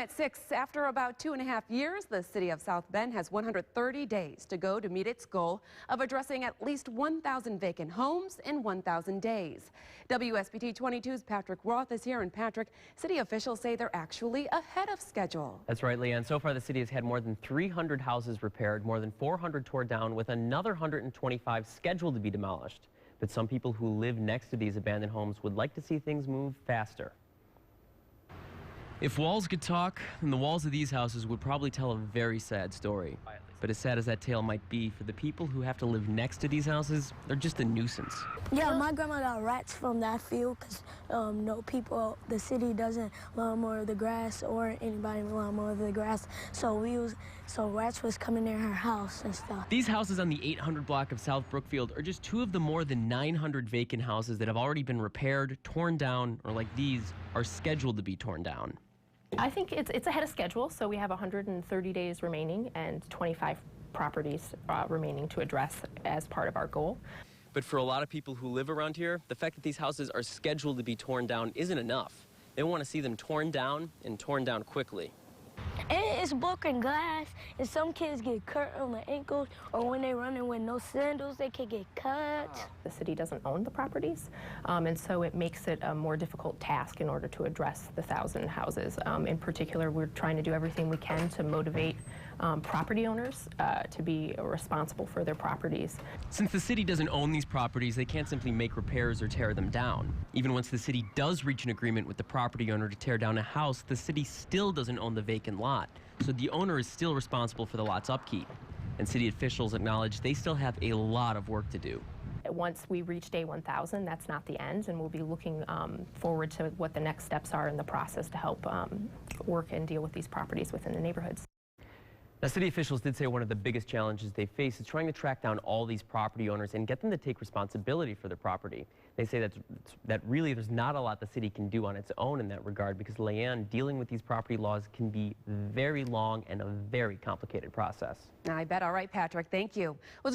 At 6, after about 2.5 years, the city of South Bend has 130 days to go to meet its goal of addressing at least 1,000 vacant homes in 1,000 days. WSBT-22's Patrick Roth is here, and Patrick, city officials say they're actually ahead of schedule. That's right, Leanne. So far, the city has had more than 300 houses repaired, more than 400 torn down, with another 125 scheduled to be demolished. But some people who live next to these abandoned homes would like to see things move faster. If walls could talk, then the walls of these houses would probably tell a very sad story. But as sad as that tale might be, for the people who have to live next to these houses, they're just a nuisance. Yeah, my grandma got rats from that field because the city doesn't lawnmower the grass or anybody lawnmower the grass. So rats was coming near her house and stuff. These houses on the 800 block of South Brookfield are just two of the more than 900 vacant houses that have already been repaired, torn down, or like these, are scheduled to be torn down. I think it's ahead of schedule, so we have 130 days remaining and 25 properties remaining to address as part of our goal. But for a lot of people who live around here, the fact that these houses are scheduled to be torn down isn't enough. They want to see them torn down and torn down quickly. And it's broken glass, and some kids get cut on the ankles, or when they're running with no sandals, they can get cut. The city doesn't own the properties, and so it makes it a more difficult task in order to address the 1,000 houses. In particular, we're trying to do everything we can to motivate property owners to be responsible for their properties. Since the city doesn't own these properties, they can't simply make repairs or tear them down. Even once the city does reach an agreement with the property owner to tear down a house, the city still doesn't own the vacant lot. So the owner is still responsible for the lot's upkeep. And city officials acknowledge they still have a lot of work to do. Once we reach day 1,000, that's not the end, and we'll be looking forward to what the next steps are in the process to help work and deal with these properties within the neighborhoods. Now, city officials did say one of the biggest challenges they face is trying to track down all these property owners and get them to take responsibility for their property. They say that really there's not a lot the city can do on its own in that regard, because, Leanne, dealing with these property laws can be very long and a very complicated process. I bet. All right, Patrick, thank you. Well,